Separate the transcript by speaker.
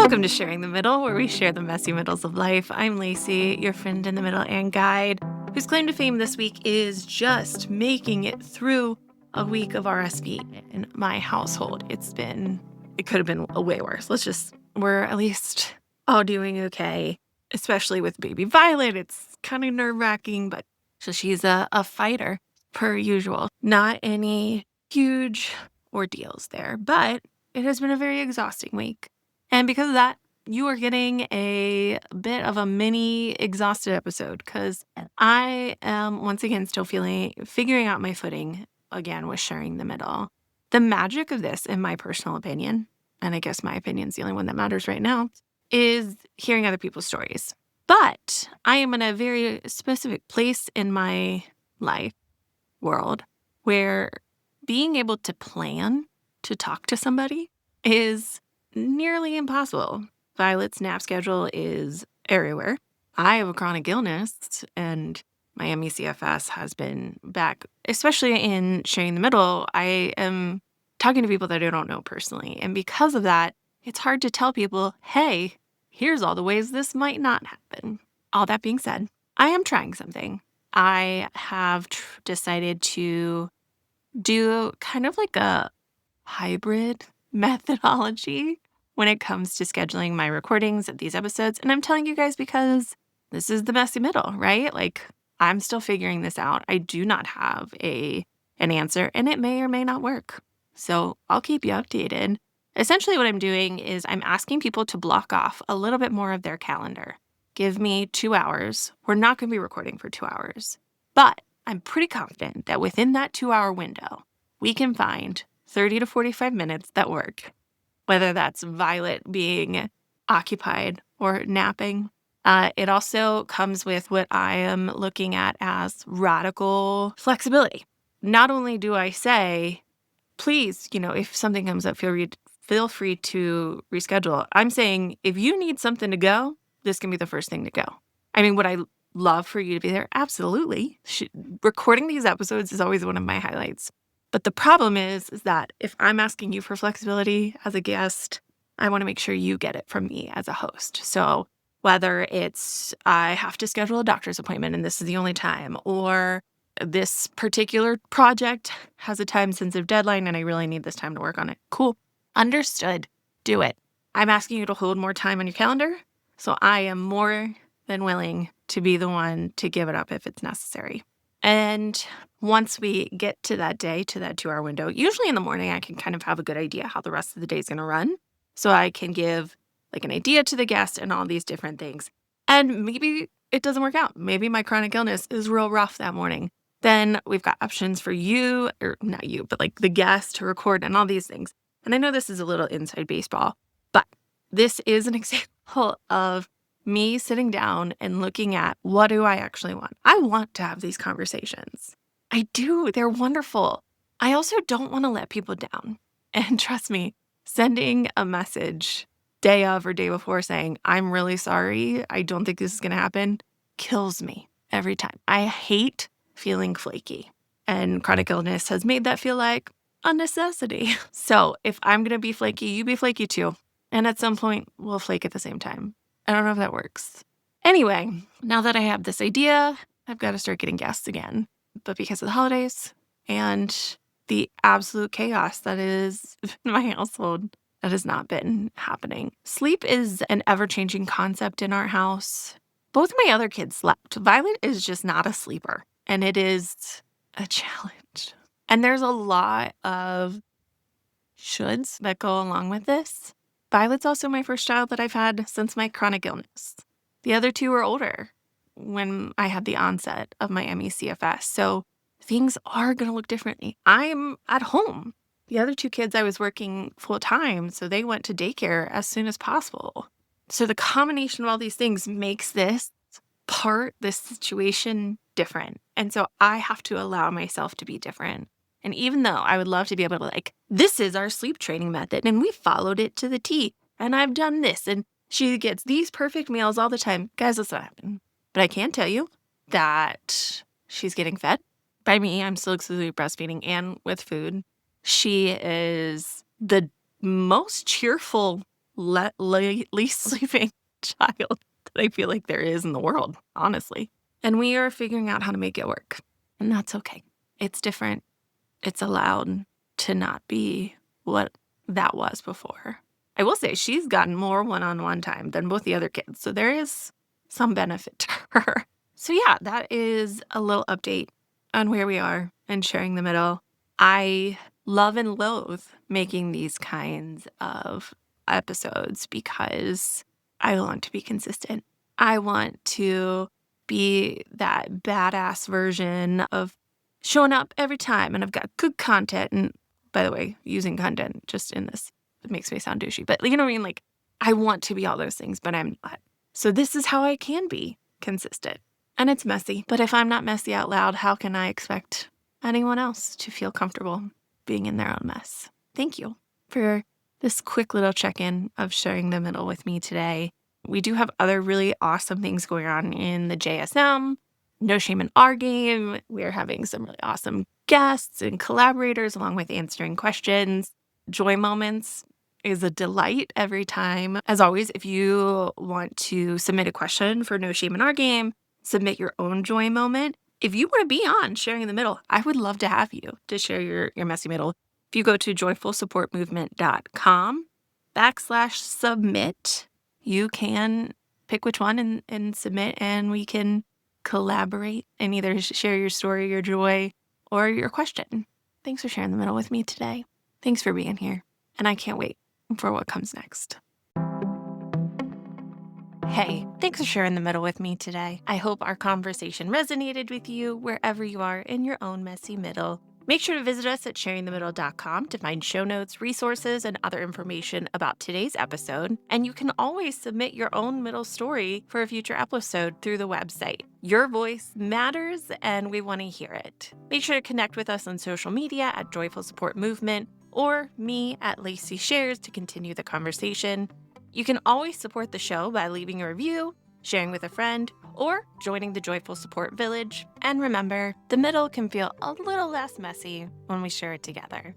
Speaker 1: Welcome to Sharing the Middle, where we share the messy middles of life. I'm Lacey, your friend in the middle and guide, whose claim to fame this week is just making it through a week of RSV in my household. It could have been way worse. We're at least all doing okay, especially with baby Violet. It's kind of nerve-wracking, but so she's a fighter per usual. Not any huge ordeals there, but it has been a very exhausting week. And because of that, you are getting a bit of a mini exhausted episode because I am once again still figuring out my footing again with sharing the middle. The magic of this, in my personal opinion, and I guess my opinion is the only one that matters right now, is hearing other people's stories. But I am in a very specific place in my life world where being able to plan to talk to somebody is nearly impossible. Violet's nap schedule is everywhere. I have a chronic illness, and my ME/CFS has been back, especially in sharing the middle. I am talking to people that I don't know personally. And because of that, it's hard to tell people, hey, here's all the ways this might not happen. All that being said, I am trying something. I have decided to do kind of like a hybrid methodology when it comes to scheduling my recordings of these episodes. And I'm telling you guys because this is the messy middle, right? Like, I'm still figuring this out. I do not have an answer, and it may or may not work. So I'll keep you updated. Essentially, what I'm doing is I'm asking people to block off a little bit more of their calendar. Give me 2 hours. We're not going to be recording for 2 hours, but I'm pretty confident that within that 2-hour window, we can find 30 to 45 minutes that work, whether that's Violet being occupied or napping. It also comes with what I am looking at as radical flexibility. Not only do I say, please, if something comes up, feel free to reschedule. I'm saying if you need something to go, this can be the first thing to go. I mean, would I love for you to be there? Absolutely. Recording these episodes is always one of my highlights. But the problem is that if I'm asking you for flexibility as a guest, I want to make sure you get it from me as a host. So whether it's I have to schedule a doctor's appointment and this is the only time, or this particular project has a time-sensitive deadline and I really need this time to work on it. Cool. Understood. Do it. I'm asking you to hold more time on your calendar, so I am more than willing to be the one to give it up if it's necessary. And once we get to that day, to that 2-hour window, usually in the morning, I can kind of have a good idea how the rest of the day is going to run. So I can give like an idea to the guest and all these different things. And maybe it doesn't work out. Maybe my chronic illness is real rough that morning. Then we've got options for you, or not you, but like the guest to record and all these things. And I know this is a little inside baseball, but this is an example of me sitting down and looking at what do I actually want. I want to have these conversations. I do. They're wonderful. I also don't want to let people down. And trust me, sending a message day of or day before saying, I'm really sorry, I don't think this is going to happen, kills me every time. I hate feeling flaky. And chronic illness has made that feel like a necessity. So if I'm going to be flaky, you be flaky too. And at some point, we'll flake at the same time. I don't know if that works. Anyway, now that I have this idea, I've got to start getting guests again. But because of the holidays and the absolute chaos that is in my household, that has not been happening. Sleep is an ever-changing concept in our house. Both of my other kids slept. Violet is just not a sleeper, and it is a challenge. And there's a lot of shoulds that go along with this. Violet's also my first child that I've had since my chronic illness. The other two were older when I had the onset of my ME/CFS. So things are going to look differently. I'm at home. The other two kids, I was working full time, so they went to daycare as soon as possible. So the combination of all these things makes this situation different. And so I have to allow myself to be different. And even though I would love to be able to this is our sleep training method and we followed it to the T and I've done this and she gets these perfect meals all the time. Guys, that's not happening. But I can tell you that she's getting fed. By me, I'm still exclusively breastfeeding and with food. She is the most cheerful least sleeping child that I feel like there is in the world, honestly. And we are figuring out how to make it work. And that's okay. It's different. It's allowed to not be what that was before. I will say she's gotten more one-on-one time than both the other kids. So there is some benefit to her. So yeah, that is a little update on where we are and sharing the middle. I love and loathe making these kinds of episodes because I want to be consistent. I want to be that badass version of showing up every time, and I've got good content. And by the way, using content just in this, it makes me sound douchey, but you know what I mean? Like, I want to be all those things, but I'm not. So this is how I can be consistent. And it's messy, but if I'm not messy out loud, how can I expect anyone else to feel comfortable being in their own mess? Thank you for this quick little check-in of sharing the middle with me today. We do have other really awesome things going on in the JSM. No Shame in Our Game. We're having some really awesome guests and collaborators along with answering questions. Joy Moments is a delight every time. As always, if you want to submit a question for No Shame in Our Game, submit your own joy moment. If you want to be on Sharing the Middle, I would love to have you to share your messy middle. If you go to joyfulsupportmovement.com/submit, you can pick which one and submit, and we can collaborate and either share your story, your joy, or your question. Thanks for sharing the middle with me today. Thanks for being here. And I can't wait for what comes next. Hey, thanks for sharing the middle with me today. I hope our conversation resonated with you wherever you are in your own messy middle. Make sure to visit us at sharingthemiddle.com to find show notes, resources, and other information about today's episode. And you can always submit your own middle story for a future episode through the website. Your voice matters, and we want to hear it. Make sure to connect with us on social media at Joyful Support Movement or me at Lacey Shares to continue the conversation. You can always support the show by leaving a review, sharing with a friend, or joining the Joyful Support Village. And remember, the middle can feel a little less messy when we share it together.